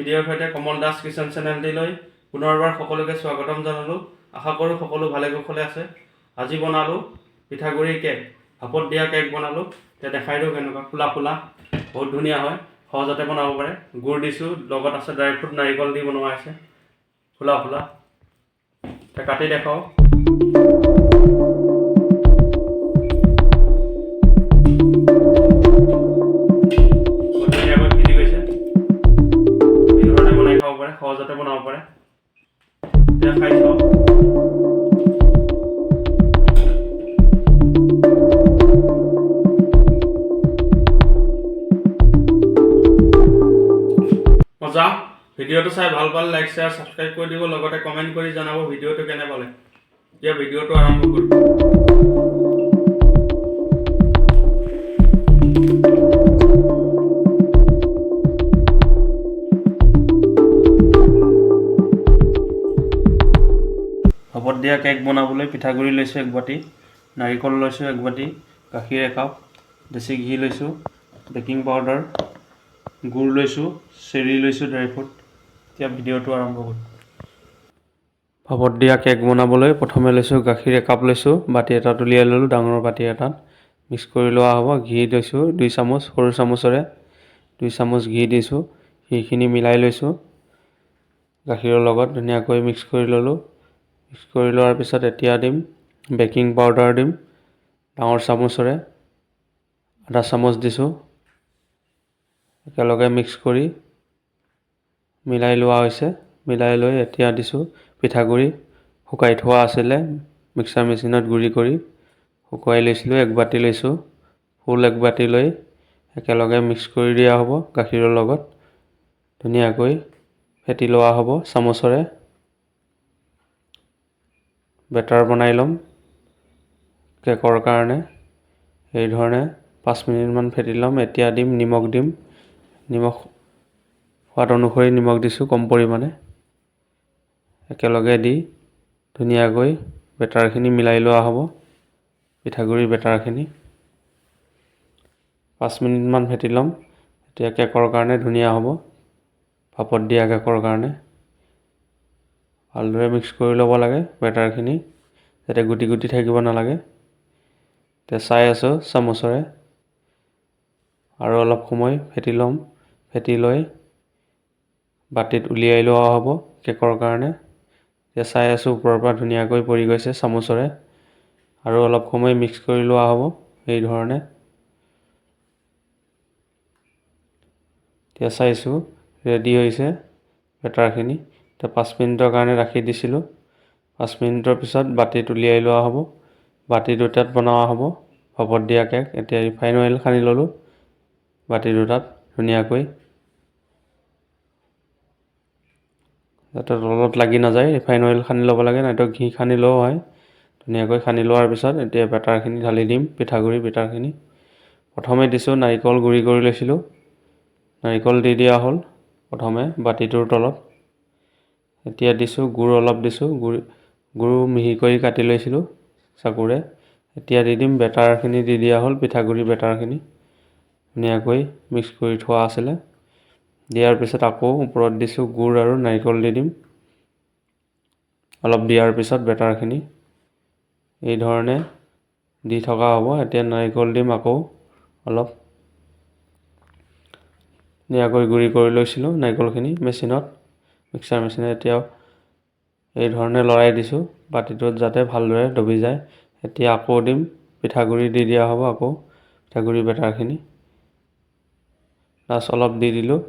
ভিডিঅ'ৰ সৈতে কমল দাস কিচেন চেনেলটিলৈ পুনৰবাৰ সকলোকে স্বাগতম জনালোঁ। আশা কৰোঁ সকলো ভালে কুশলে আছে। আজি বনালোঁ পিঠাগুড়ি কেক, ভাপত দিয়া কেক বনালোঁ। এতিয়া দেখাই দিওঁ কেনেকুৱা ফুলা ফুলা, বহুত ধুনীয়া হয়, সহজতে বনাব পাৰে। গুড় দিছোঁ, লগত আছে ড্ৰাই ফ্ৰুট, নাৰিকল দি বনোৱা আছে, ফুলা ফুলা। এতিয়া কাটি দেখাওঁ। সহজতে বনাব পাৰে। এতিয়া খাই চাওঁ। মজা। ভিডিঅ'টো চাই ভাল পালে লাইক শ্বেয়াৰ ছাবস্ক্ৰাইব কৰি দিব, লগতে কমেণ্ট কৰি জনাব ভিডিঅ'টো কেনে পালে। এতিয়া ভিডিঅ'টো আৰম্ভ কৰোঁ। ভাপত দিয়া কেক বনাবলৈ পিঠাগুড়ি লৈছোঁ 1 বাটি, নাৰিকল লৈছোঁ 1 বাটি, গাখীৰ 1 কাপ, দেশী ঘি লৈছোঁ, বেকিং পাউডাৰ, গুড় লৈছোঁ, চেৰি লৈছোঁ, ড্ৰাই ফ্ৰুট। এতিয়া ভিডিঅ'টো আৰম্ভ কৰোঁ। ভাপত দিয়া কেক বনাবলৈ প্ৰথমে লৈছোঁ গাখীৰ 1 কাপ লৈছোঁ, বাতি এটাত উলিয়াই ল'লোঁ, ডাঙৰ বাতি এটাত মিক্স কৰি লোৱা হ'ব। ঘি লৈছোঁ 2 চামুচ, সৰু চামুচেৰে 2 চামুচ ঘি দিছোঁ, সেইখিনি মিলাই লৈছোঁ গাখীৰৰ লগত, ধুনীয়াকৈ মিক্স কৰি ল'লোঁ। মিক্স কৰি লোৱাৰ পিছত এতিয়া দিম বেকিং পাউডাৰ, দিম ডাঙৰ চামুচেৰে আধা চামুচ দিছোঁ। একেলগে মিক্স কৰি মিলাই লোৱা হৈছে। মিলাই লৈ এতিয়া দিছোঁ পিঠাগুড়ি, শুকাই থোৱা আছিলে, মিক্সাৰ মেচিনত গুড়ি কৰি শুকুৱাই লৈছিলোঁ। 1 বাটি লৈছোঁ, ফুল 1 বাটি লৈ একেলগে মিক্স কৰি দিয়া হ'ব গাখীৰৰ লগত, ধুনীয়াকৈ ফেটি লোৱা হ'ব চামুচেৰে। বেটাৰ বনাই ল'ম কেকৰ কাৰণে। এই ধৰণে 5 মিনিটমান ফেটি ল'ম। এতিয়া দিম নিমখ, নিমখ সোৱাদ অনুসৰি নিমখ দিছোঁ কম পৰিমাণে। একেলগে দি ধুনীয়াকৈ বেটাৰখিনি মিলাই লোৱা হ'ব, পিঠাগুড়িৰ বেটাৰখিনি। 5 মিনিটমান ফেটি ল'ম। এতিয়া কেকৰ কাৰণে ধুনীয়া হ'ব, ভাপত দিয়া কেকৰ কাৰণে। ভালদৰে মিক্স কৰি ল'ব লাগে বেটাৰখিনি, যাতে গুটি গুটি থাকিব নালাগে। এতিয়া চাই আছোঁ চামুচেৰে, আৰু অলপ সময় ফেটি ল'ম। ফেটি লৈ বাতিত উলিয়াই লোৱা হ'ব কেকৰ কাৰণে। এতিয়া চাই আছোঁ ওপৰৰ পৰা ধুনীয়াকৈ পৰি গৈছে চামুচেৰে, আৰু অলপ সময় মিক্স কৰি লোৱা হ'ব এই ধৰণে। এতিয়া চাইছোঁ ৰেডি হৈছে বেটাৰখিনি। এতিয়া 5 মিনিটৰ কাৰণে ৰাখি দিছিলোঁ। 5 মিনিটৰ পিছত বাতিত উলিয়াই লোৱা হ'ব। বাতি দুটাত বনোৱা হ'ব ভাপত দিয়া কেক। এতিয়া ৰিফাইন অইল সানি ল'লোঁ বাতি দুটাত ধুনীয়াকৈ, যাতে তলত লাগি নাযায়। ৰিফাইন অইল সানি ল'ব লাগে, নাইতো ঘি সানিলেও হয়। ধুনীয়াকৈ সানি লোৱাৰ পিছত এতিয়া বেটাৰখিনি ঢালি দিম, পিঠাগুড়ি বেটাৰখিনি। প্ৰথমে দিছোঁ নাৰিকল গুড়ি কৰি লৈছিলোঁ, নাৰিকল দি দিয়া হ'ল প্ৰথমে বাতিটোৰ তলত। এতিয়া দিছোঁ গুড়, অলপ দিছোঁ গুড় মিহি কৰি কাটি লৈছিলোঁ চাকুৰে। এতিয়া দি দিম বেটাৰখিনি, দি দিয়া হ'ল পিঠাগুড়ি বেটাৰখিনি, ধুনীয়াকৈ মিক্স কৰি থোৱা আছিলে। দিয়াৰ পিছত আকৌ ওপৰত দিছোঁ গুড় আৰু নাৰিকল দি দিম অলপ দিয়াৰ পিছত বেটাৰখিনি। এই ধৰণে দি থকা হ'ব। এতিয়া নাৰিকল দিম আকৌ অলপ, ধুনীয়াকৈ গুড়ি কৰি লৈছিলোঁ নাৰিকলখিনি মেচিনত, মিক্সাৰ মেচিনত। এতিয়াও এই ধৰণে লৰাই দিছোঁ বাতিটোত যাতে ভালদৰে ডুবি যায়। এতিয়া আকৌ দিম পিঠাগুড়ি, দি দিয়া হ'ব আকৌ পিঠাগুড়ি বেটাৰখিনি, লাষ্ট অলপ দি দিলোঁ,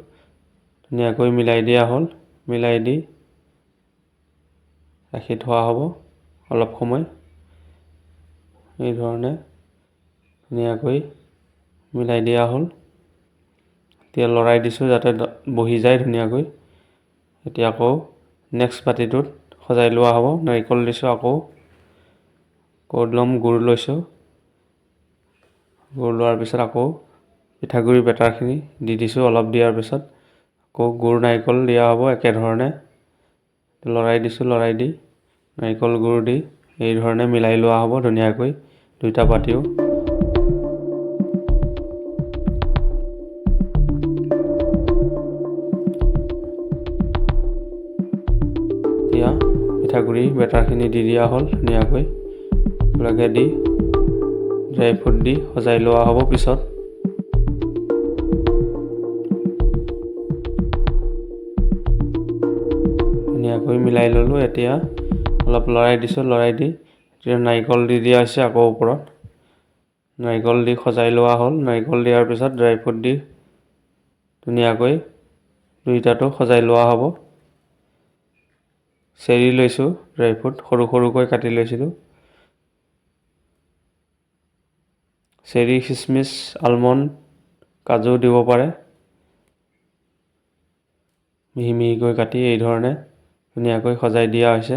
ধুনীয়াকৈ মিলাই দিয়া হ'ল। মিলাই দি ৰাখি থোৱা হ'ব অলপ সময়। এই ধৰণে ধুনীয়াকৈ মিলাই দিয়া হ'ল। এতিয়া লৰাই দিছোঁ যাতে বহি যায় ধুনীয়াকৈ। এতিয়া আকৌ নেক্সট বাতিটোত সজাই লোৱা হ'ব। নাৰিকল দিছোঁ, আকৌ ল'ম গুড় লৈছোঁ। গুড় লোৱাৰ পিছত আকৌ পিঠাগুড়ি বেটাৰখিনি দি দিছোঁ। অলপ দিয়াৰ পিছত আকৌ গুড় নাৰিকল দিয়া হ'ব একেধৰণে। লৰাই দিছোঁ, লৰাই দি নাৰিকল গুড় দি এই ধৰণে মিলাই লোৱা হ'ব ধুনীয়াকৈ দুইটা বাতিও। পিঠাগুড়ি বেটাৰখিনি দি দিয়া হ'ল ধুনীয়াকৈ একেলগে দি ড্ৰাই ফ্ৰুট দি সজাই লোৱা হ'ব পিছত। ধুনীয়াকৈ মিলাই ল'লোঁ। এতিয়া অলপ লৰাই দিছোঁ, লৰাই দি এতিয়া নাৰিকল দি দিয়া হৈছে আকৌ ওপৰত। নাৰিকল দি সজাই লোৱা হ'ল। নাৰিকল দিয়াৰ পিছত ড্ৰাই ফ্ৰুট দি ধুনীয়াকৈ দুইটাটো সজাই লোৱা হ'ব। চেৰি লৈছোঁ, ড্ৰাই ফ্ৰুট সৰু সৰুকৈ কাটি লৈছিলোঁ। চেৰি, খিচমিচ, আলমণ্ড, কাজু দিব পাৰে। মিহি মিহিকৈ কাটি এই ধৰণে ধুনীয়াকৈ সজাই দিয়া হৈছে।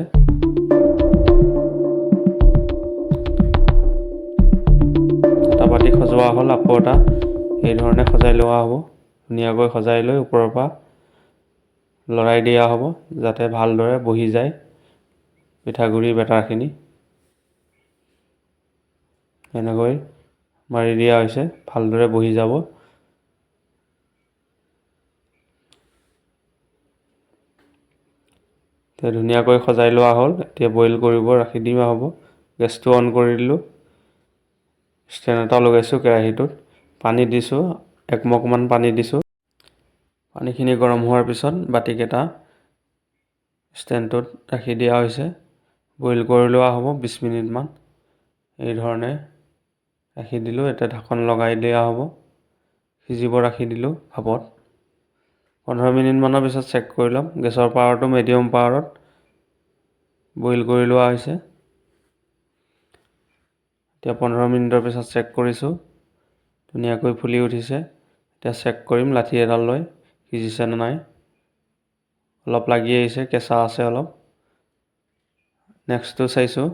এটা বাতি সজোৱা হ'ল, আকৌ এটা এই ধৰণে সজাই লোৱা হ'ব। ধুনীয়াকৈ সজাই লৈ ওপৰৰ পৰা লৰাই দিয়া হ'ব যাতে ভালদৰে বহি যায় পিঠাগুড়ি বেটাৰখিনি। এনেকৈ মাৰি দিয়া হৈছে, ভালদৰে বহি যাব। এতিয়া ধুনীয়াকৈ সজাই লোৱা হ'ল। এতিয়া বইল কৰিব ৰাখি দিয়া হ'ব। গেছটো অন কৰি দিলোঁ। ষ্টেণ্ড এটা লগাইছোঁ কেৰাহীটোত। পানী দিছোঁ, 1 মগমান পানী দিছোঁ। পানীখিনি গৰম হোৱাৰ পিছত বাতিকেইটা ষ্টেণ্ডটোত ৰাখি দিয়া হৈছে। বইল কৰি লোৱা হ'ব 20 মিনিটমান। এই ধৰণে ৰাখি দিলোঁ। এতিয়া ঢাকন লগাই দিয়া হ'ব। সিজিব ৰাখি দিলোঁ ভাপত। 15 মিনিটমানৰ পিছত চেক কৰি ল'ম। গেছৰ পাৱাৰটো মিডিয়াম পাৱাৰত বইল কৰি লোৱা হৈছে। এতিয়া 15 মিনিটৰ পিছত চেক কৰিছোঁ, ধুনীয়াকৈ ফুলি উঠিছে। এতিয়া চেক কৰিম লাঠি এডাল লৈ সিজিছে নে নাই। অলপ লাগি আহিছে, কেঁচা আছে অলপ। নেক্সটটো চাইছোঁ,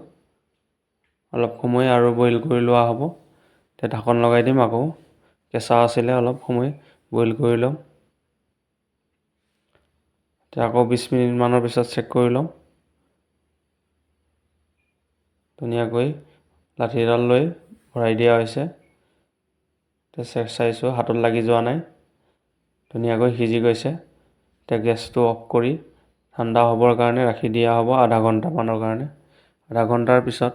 অলপ সময় আৰু বইল কৰি লোৱা হ'ব। এতিয়া ঢাকন লগাই দিম আকৌ। কেঁচা আছিলে, অলপ সময় বইল কৰি ল'ম। এতিয়া আকৌ 20 মিনিটমানৰ পিছত চেক কৰি ল'ম। ধুনীয়াকৈ লাঠিডাল লৈ ভৰাই দিয়া হৈছে। এতিয়া চাইছোঁ হাতত লাগি যোৱা নাই, ধুনীয়াকৈ সিজি গৈছে। এতিয়া গেছটো অফ কৰি ঠাণ্ডা হ'বৰ কাৰণে ৰাখি দিয়া হ'ব আধা ঘণ্টামানৰ কাৰণে। আধা ঘণ্টাৰ পিছত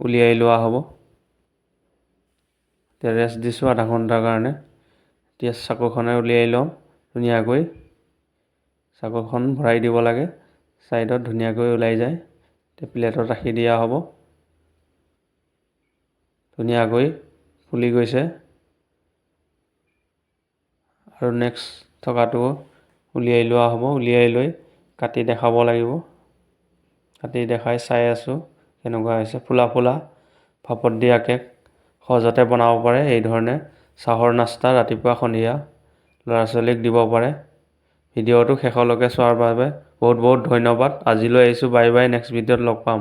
উলিয়াই লোৱা হ'ব। এতিয়া ৰেষ্ট দিছোঁ আধা ঘণ্টাৰ কাৰণে। এতিয়া চাকুখনে উলিয়াই লওঁ ধুনীয়াকৈ। চাকুখন ভৰাই দিব লাগে, ছাইডত ধুনীয়াকৈ ওলাই যায়। এতিয়া প্লেটত ৰাখি দিয়া হ'ব। ধুনীয়াকৈ ফুলি গৈছে। আৰু নেক্সট থকাটো উলিয়াই লোৱা হ'ব। উলিয়াই লৈ কাটি দেখাব লাগিব। কাটি দেখাই চাই আছোঁ কেনেকুৱা হৈছে। ফুলা ফুলা ভাপত দিয়া কেক সহজতে বনাব পাৰে। এই ধৰণে চাহৰ নাস্তা ৰাতিপুৱা সন্ধিয়া ল'ৰা ছোৱালীক দিব পাৰে। ভিডিঅ'টো শেষলৈকে চোৱাৰ বাবে বহুত বহুত ধন্যবাদ। আজিলৈ আহিছোঁ, বাই বাই। নেক্সট ভিডিঅ'ত লগ পাম।